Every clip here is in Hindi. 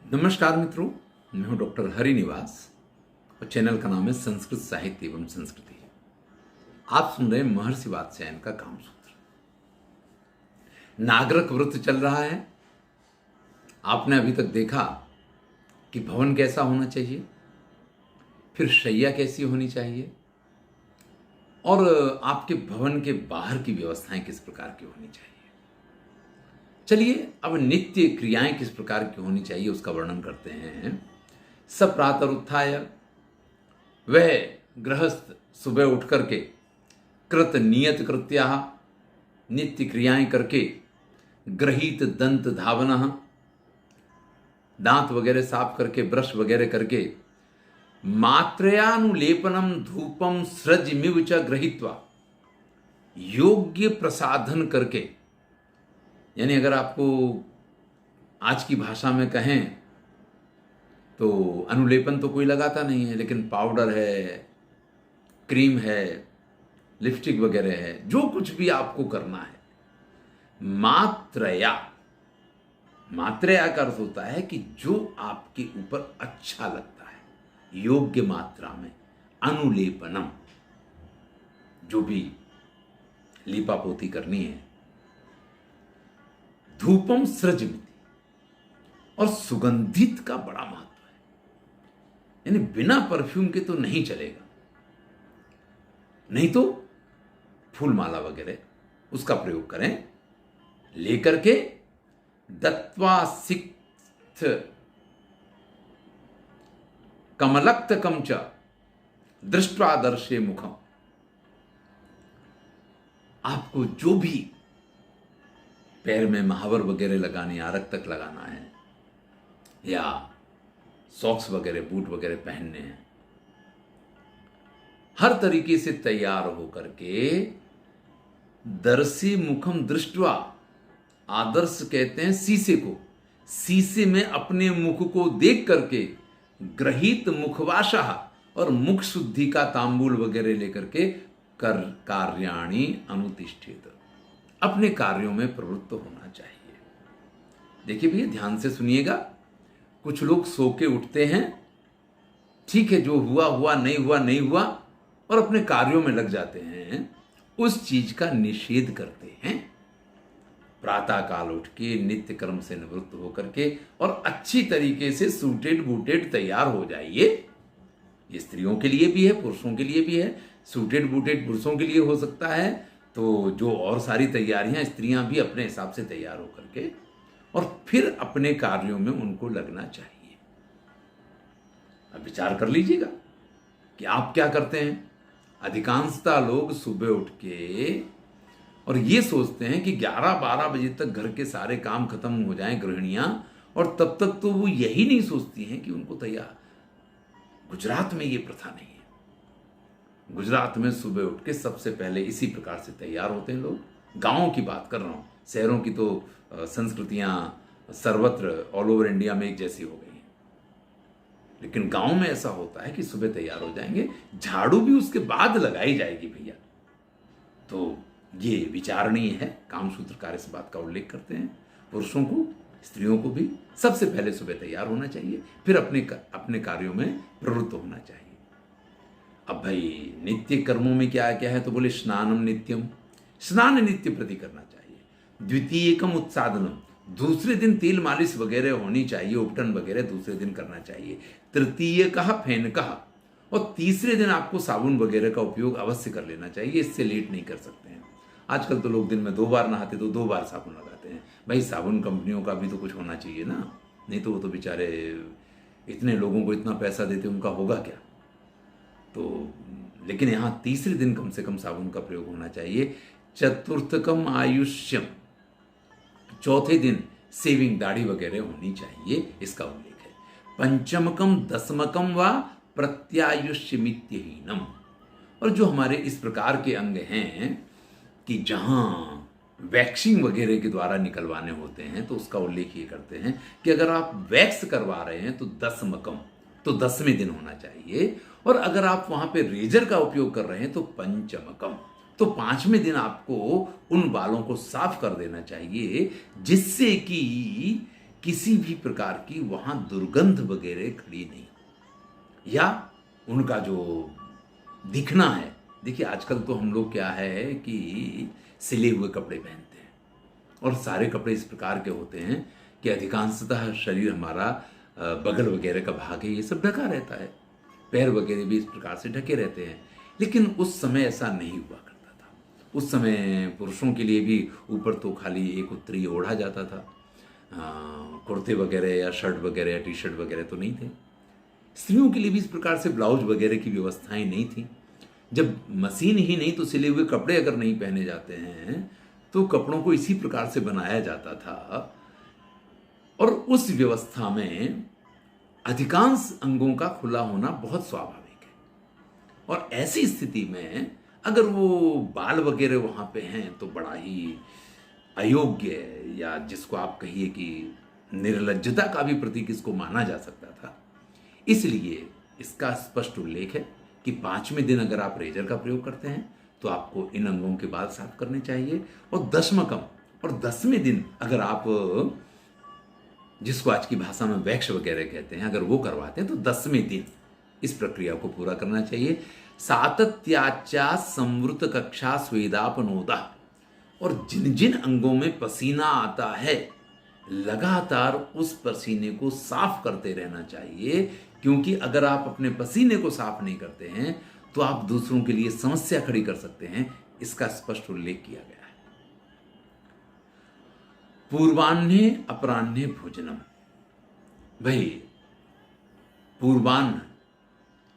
नमस्कार मित्रों, मैं हूं डॉक्टर हरिनिवास और चैनल का नाम है संस्कृत साहित्य एवं संस्कृति। आप सुन रहे हैं महर्षि वात्स्यायन का कामसूत्र। नागरक व्रत चल रहा है। आपने अभी तक देखा कि भवन कैसा होना चाहिए, फिर शैया कैसी होनी चाहिए और आपके भवन के बाहर की व्यवस्थाएं किस प्रकार की होनी चाहिए। चलिए अब नित्य क्रियाएं किस प्रकार की होनी चाहिए उसका वर्णन करते हैं। सब प्रातरुत्थाय, वह गृहस्थ सुबह उठ करके कृत नियत कृत्या, नित्य क्रियाएं करके, गृहीत दंत धावनः, दांत वगैरह साफ करके, ब्रश वगैरह करके, मात्रयानुलेपनम धूपम सृजमिव च गृहीत्वा, योग्य प्रसाधन करके, यानी अगर आपको आज की भाषा में कहें तो अनुलेपन तो कोई लगाता नहीं है, लेकिन पाउडर है, क्रीम है, लिपस्टिक वगैरह है, जो कुछ भी आपको करना है, मात्रया, मात्रया का अर्थ होता है कि जो आपके ऊपर अच्छा लगता है, योग्य मात्रा में, अनुलेपनम, जो भी लीपापोती करनी है, धूपम सृजमिति, और सुगंधित का बड़ा महत्व है, यानी बिना परफ्यूम के तो नहीं चलेगा। नहीं तो फूलमाला वगैरह उसका प्रयोग करें, लेकर के दत्वा सिक्त कमलक्त कमच दृष्ट्वा दर्शे मुखम, आपको जो भी पैर में महावर वगैरह लगाने, आरक तक लगाना है, या सॉक्स वगैरह, बूट वगैरह पहनने हैं, हर तरीके से तैयार होकर के दर्शी मुखम दृष्टवा, आदर्श कहते हैं शीशे को, शीशे में अपने मुख को देख करके, ग्रहित मुखवाशा, और मुख शुद्धि का तांबूल वगैरह लेकर के, कर कार्याणि अनुतिष्ठित, अपने कार्यों में प्रवृत्त होना चाहिए। देखिए भैया, ध्यान से सुनिएगा। कुछ लोग सो के उठते हैं, ठीक है, जो हुआ हुआ, नहीं हुआ नहीं हुआ, और अपने कार्यों में लग जाते हैं, उस चीज का निषेध करते हैं। प्रातः काल उठ के नित्य कर्म से निवृत्त होकर के और अच्छी तरीके से सूटेड बूटेड तैयार हो जाइए। ये स्त्रियों के लिए भी है, पुरुषों के लिए भी है। सूटेड बूटेड पुरुषों के लिए हो सकता है, तो जो और सारी तैयारियां, स्त्रियां भी अपने हिसाब से तैयार होकर के और फिर अपने कार्यों में उनको लगना चाहिए। अब विचार कर लीजिएगा कि आप क्या करते हैं। अधिकांशतः लोग सुबह उठ के और ये सोचते हैं कि 11-12 बजे तक घर के सारे काम खत्म हो जाएं, गृहिणियां, और तब तक तो वो यही नहीं सोचती हैं कि उनको तैयार। गुजरात में ये प्रथा नहीं है। गुजरात में सुबह उठ के सबसे पहले इसी प्रकार से तैयार होते हैं लोग। गांवों की बात कर रहा हूं, शहरों की तो संस्कृतियां सर्वत्र ऑल ओवर इंडिया में एक जैसी हो गई हैं, लेकिन गांव में ऐसा होता है कि सुबह तैयार हो जाएंगे, झाड़ू भी उसके बाद लगाई जाएगी भैया। तो ये विचारणीय है। कामसूत्रकार इस बात का उल्लेख करते हैं। पुरुषों को, स्त्रियों को भी सबसे पहले सुबह तैयार होना चाहिए, फिर अपने कार्यों में प्रवृत्त होना चाहिए। अब भाई नित्य कर्मों में क्या क्या है, तो बोले स्नानम नित्यम, स्नान नित्य प्रति करना चाहिए। द्वितीयकम उत्सादनम, दूसरे दिन तेल मालिश वगैरह होनी चाहिए, उपटन वगैरह दूसरे दिन करना चाहिए। तृतीय कहा फेन कहा, और तीसरे दिन आपको साबुन वगैरह का उपयोग अवश्य कर लेना चाहिए। इससे लेट नहीं कर सकते हैं। आजकल तो लोग दिन में 2 बार नहाते तो 2 बार साबुन लगाते हैं। भाई साबुन कंपनियों का भी तो कुछ होना चाहिए ना, नहीं तो वो तो बेचारे इतने लोगों को इतना पैसा देते, उनका होगा क्या। तो लेकिन यहां तीसरे दिन कम से कम साबुन का प्रयोग होना चाहिए। चतुर्थकम आयुष्यम, चौथे दिन सेविंग, दाढ़ी वगैरह होनी चाहिए, इसका उल्लेख है। पंचमकम दसमकम व प्रत्यायुष्यमित्यहीनम, और जो हमारे इस प्रकार के अंग हैं कि जहां वैक्सिंग वगैरह के द्वारा निकलवाने होते हैं, तो उसका उल्लेख ये करते हैं कि अगर आप वैक्स करवा रहे हैं तो दसमकम, तो 10वें दिन होना चाहिए, और अगर आप वहां पे रेजर का उपयोग कर रहे हैं तो पंचमकम, तो 5वें दिन आपको उन बालों को साफ कर देना चाहिए, जिससे किसी भी प्रकार की वहां दुर्गंध वगैरह खड़ी नहीं, या उनका जो दिखना है। देखिए आजकल तो हम लोग क्या है कि सिले हुए कपड़े पहनते हैं, और सारे कपड़े इस प्रकार के होते हैं कि अधिकांशतः शरीर हमारा बगल वगैरह का भाग है ये सब ढका रहता है, पैर वगैरह भी इस प्रकार से ढके रहते हैं। लेकिन उस समय ऐसा नहीं हुआ करता था। उस समय पुरुषों के लिए भी ऊपर तो खाली एक उत्तरी ओढ़ा जाता था, कुर्ते वगैरह या शर्ट वगैरह या टी शर्ट वगैरह तो नहीं थे। स्त्रियों के लिए भी इस प्रकार से ब्लाउज वगैरह की व्यवस्थाएं नहीं थी। जब मशीन ही नहीं तो सिले हुए कपड़े अगर नहीं पहने जाते हैं तो कपड़ों को इसी प्रकार से बनाया जाता था, और उस व्यवस्था में अधिकांश अंगों का खुला होना बहुत स्वाभाविक है। और ऐसी स्थिति में अगर वो बाल वगैरह वहां पे हैं तो बड़ा ही अयोग्य, या जिसको आप कहिए कि निर्लज्जता का भी प्रतीक इसको माना जा सकता था। इसलिए इसका स्पष्ट उल्लेख है कि 5वें दिन अगर आप रेजर का प्रयोग करते हैं तो आपको इन अंगों के बाल साफ करने चाहिए, और 10मकम और 10वें दिन अगर आप, जिसको आज की भाषा में वैक्स वगैरह कहते हैं, अगर वो करवाते हैं तो 10वें दिन इस प्रक्रिया को पूरा करना चाहिए। सातत्याचा संवृत कक्षा स्वेदापनोदा, और जिन जिन अंगों में पसीना आता है लगातार उस पसीने को साफ करते रहना चाहिए, क्योंकि अगर आप अपने पसीने को साफ नहीं करते हैं तो आप दूसरों के लिए समस्या खड़ी कर सकते हैं। इसका स्पष्ट उल्लेख किया गया है। पूर्वाह्ने अपराह्ने भोजनम, भाई पूर्वाह्न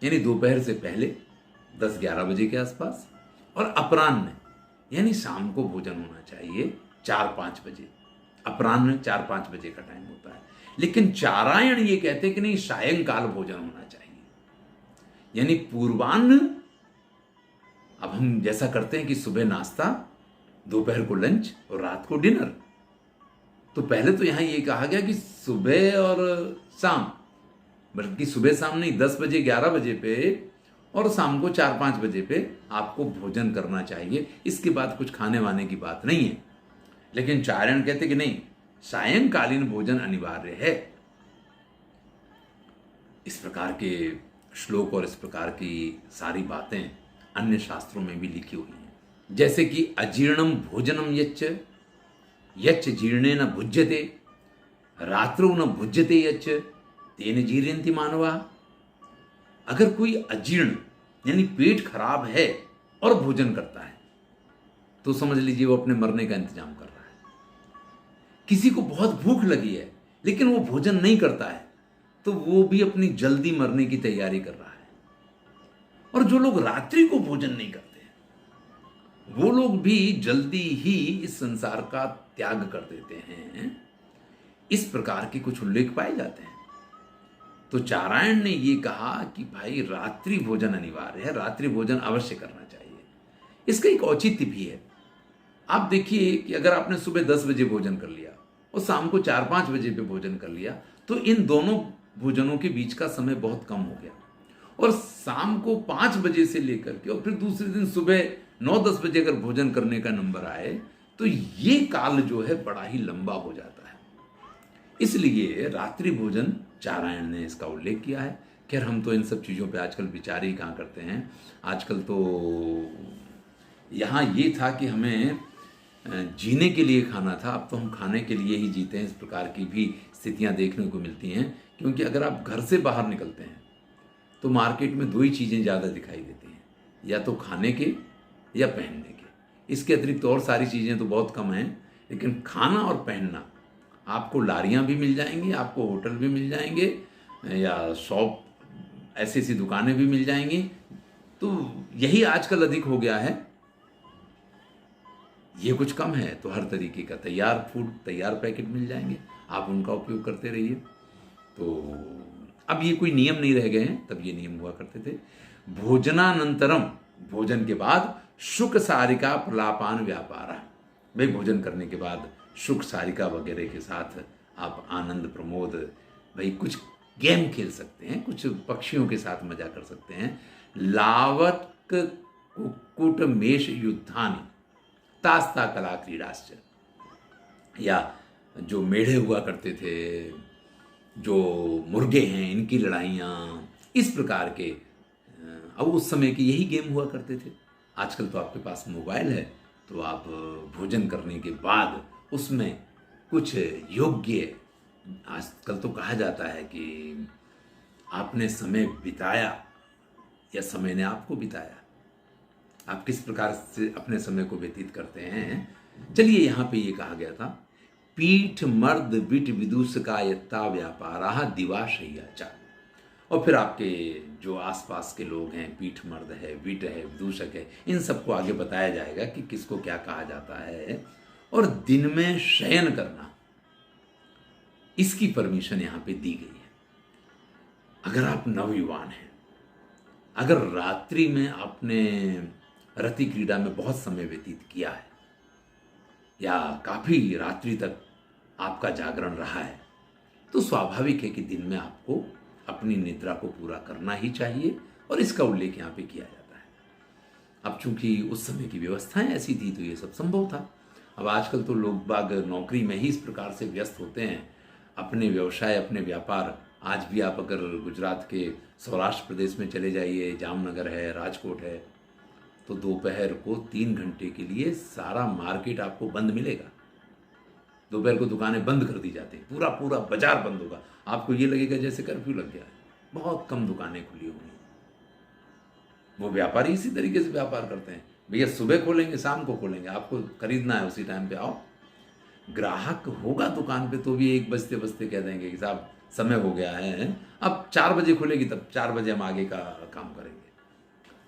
यानी दोपहर से पहले 10-11 बजे के आसपास, और अपराह्न यानी शाम को भोजन होना चाहिए 4-5 बजे। अपराह्न 4-5 बजे का टाइम होता है, लेकिन चारायण ये कहते हैं कि नहीं, सायंकाल भोजन होना चाहिए। यानी पूर्वाह्न, अब हम जैसा करते हैं कि सुबह नाश्ता, दोपहर को लंच और रात को डिनर, तो पहले तो यहां ये कहा गया कि सुबह और शाम, बल्कि सुबह शाम नहीं, 10 बजे 11 बजे पे और शाम को 4-5 बजे पे आपको भोजन करना चाहिए। इसके बाद कुछ खाने वाने की बात नहीं है। लेकिन चारण कहते कि नहीं, सायंकालीन भोजन अनिवार्य है। इस प्रकार के श्लोक और इस प्रकार की सारी बातें अन्य शास्त्रों में भी लिखी हुई हैं। जैसे कि अजीर्णम भोजनम यच्च यच्च जीर्णे न भुज्यते रात्रौ न भुज्यते यच्च तेन जीर्यन्ति मानवा। अगर कोई अजीर्ण यानी पेट खराब है और भोजन करता है तो समझ लीजिए वो अपने मरने का इंतजाम कर रहा है। किसी को बहुत भूख लगी है लेकिन वो भोजन नहीं करता है तो वो भी अपनी जल्दी मरने की तैयारी कर रहा है। और जो लोग रात्रि को भोजन नहीं करते वो लोग भी जल्दी ही इस संसार का त्याग कर देते हैं। इस प्रकार के कुछ उल्लेख पाए जाते हैं। तो चारायण ने ये कहा कि भाई रात्रि भोजन अनिवार्य है, रात्रि भोजन अवश्य करना चाहिए। इसका एक औचित्य भी है। आप देखिए कि अगर आपने सुबह 10 बजे भोजन कर लिया और शाम को 4-5 बजे पे भोजन कर लिया तो इन दोनों भोजनों के बीच का समय बहुत कम हो गया। और शाम को 5 बजे से लेकर के और फिर दूसरे दिन सुबह 9-10 बजे अगर भोजन करने का नंबर आए तो ये काल जो है बड़ा ही लंबा हो जाता है। इसलिए रात्रि भोजन चारायण ने इसका उल्लेख किया है। खैर हम तो इन सब चीज़ों पे आजकल विचार ही कहाँ करते हैं। आजकल तो यहाँ ये था कि हमें जीने के लिए खाना था, अब तो हम खाने के लिए ही जीते हैं। इस प्रकार की भी स्थितियाँ देखने को मिलती हैं। क्योंकि अगर आप घर से बाहर निकलते हैं तो मार्केट में 2 ही चीज़ें ज़्यादा दिखाई देती हैं, या तो खाने के या पहनने के। इसके अतिरिक्त और सारी चीज़ें तो बहुत कम हैं, लेकिन खाना और पहनना आपको लारियां भी मिल जाएंगी, आपको होटल भी मिल जाएंगे, या शॉप ऐसी ऐसी दुकानें भी मिल जाएंगी। तो यही आजकल अधिक हो गया है। ये कुछ कम है तो हर तरीके का तैयार फूड, तैयार पैकेट मिल जाएंगे, आप उनका उपयोग करते रहिए। तो अब ये कोई नियम नहीं रह गए हैं, तब ये नियम हुआ करते थे। भोजनानंतरम, भोजन के बाद शुक सारिका प्रलापान व्यापारा, भाई भोजन करने के बाद शुक सारिका वगैरह के साथ आप आनंद प्रमोद, भाई कुछ गेम खेल सकते हैं, कुछ पक्षियों के साथ मजा कर सकते हैं। लावक कुक्कुट मेष युद्धानि तास्ता कला क्रीडाश्च, या जो मेढ़े हुआ करते थे, जो मुर्गे हैं इनकी लड़ाइयाँ, इस प्रकार के अब उस समय के यही गेम हुआ करते थे। आजकल तो आपके पास मोबाइल है, तो आप भोजन करने के बाद उसमें कुछ योग्य, आजकल तो कहा जाता है कि आपने समय बिताया या समय ने आपको बिताया, आप किस प्रकार से अपने समय को व्यतीत करते हैं। चलिए, यहाँ पे ये कहा गया था, पीठ मर्द बिट विदूष का यत्ता व्यापारा दिवाशय्या। और फिर आपके जो आसपास के लोग हैं, पीठ मर्द है, विट है, विदूषक है, इन सबको आगे बताया जाएगा कि किसको क्या कहा जाता है। और दिन में शयन करना, इसकी परमिशन यहाँ पे दी गई है। अगर आप नवयुवान हैं, अगर रात्रि में आपने रति क्रीड़ा में बहुत समय व्यतीत किया है या काफी रात्रि तक आपका जागरण रहा है, तो स्वाभाविक है कि दिन में आपको अपनी निद्रा को पूरा करना ही चाहिए, और इसका उल्लेख यहाँ पे किया जाता है। अब चूंकि उस समय की व्यवस्थाएं ऐसी थी तो ये सब संभव था। अब आजकल तो लोग बाग नौकरी में ही इस प्रकार से व्यस्त होते हैं, अपने व्यवसाय, अपने व्यापार। आज भी आप अगर गुजरात के सौराष्ट्र प्रदेश में चले जाइए, जामनगर है, राजकोट है, तो दोपहर को 3 घंटे के लिए सारा मार्केट आपको बंद मिलेगा। दोपहर को दुकानें बंद कर दी जाती हैं, पूरा पूरा बाजार बंद होगा। आपको ये लगेगा जैसे कर्फ्यू लग गया है। बहुत कम दुकानें खुली होंगी। वो व्यापारी इसी तरीके से व्यापार करते हैं, भैया सुबह खोलेंगे, शाम को खोलेंगे, आपको खरीदना है उसी टाइम पे आओ। ग्राहक होगा दुकान पे तो भी 1 बजते बजते कह देंगे कि साहब समय हो गया है, अब 4 बजे खुलेगी, तब 4 बजे हम आगे का काम करेंगे।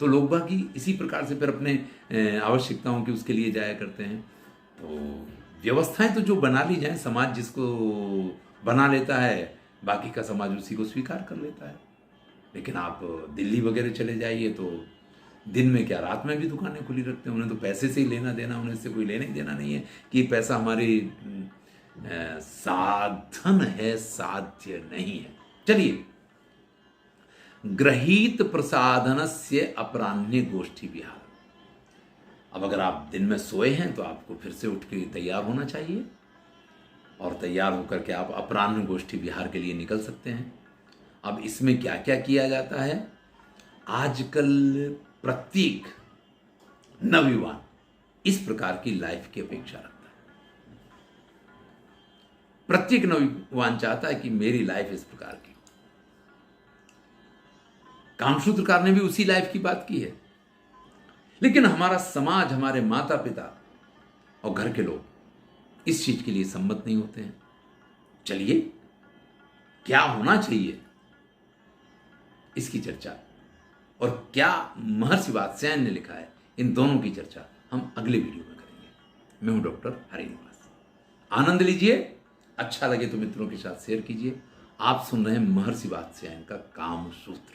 तो लोग बाकी इसी प्रकार से फिर अपने आवश्यकताओं की उसके लिए जाया करते हैं। तो व्यवस्थाएं तो जो बना ली जाए, समाज जिसको बना लेता है, बाकी का समाज उसी को स्वीकार कर लेता है। लेकिन आप दिल्ली वगैरह चले जाइए तो दिन में क्या, रात में भी दुकानें खुली रखते हैं। उन्हें तो पैसे से ही लेना देना, उन्हें इससे कोई लेना ही देना नहीं है कि पैसा हमारी साधन है, साध्य नहीं है। चलिए, ग्रहीत प्रसाधनस्य अपराह्ने गोष्ठी विहार। अब अगर आप दिन में सोए हैं तो आपको फिर से उठ के तैयार होना चाहिए, और तैयार होकर के आप अपराह्न गोष्ठी विहार के लिए निकल सकते हैं। अब इसमें क्या क्या किया जाता है, आजकल प्रत्येक नवयुवान इस प्रकार की लाइफ की अपेक्षा रखता है। प्रत्येक नवयुवान चाहता है कि मेरी लाइफ इस प्रकार की। कामसूत्रकार ने भी उसी लाइफ की बात की है, लेकिन हमारा समाज, हमारे माता पिता और घर के लोग इस चीज के लिए सम्मत नहीं होते हैं। चलिए, क्या होना चाहिए इसकी चर्चा, और क्या महर्षि वात्स्यायन ने लिखा है, इन दोनों की चर्चा हम अगले वीडियो में करेंगे। मैं हूं डॉक्टर हरिनिवास। आनंद लीजिए, अच्छा लगे तो मित्रों के साथ शेयर कीजिए। आप सुन रहे हैं महर्षि वात्स्यायन का कामसूत्र।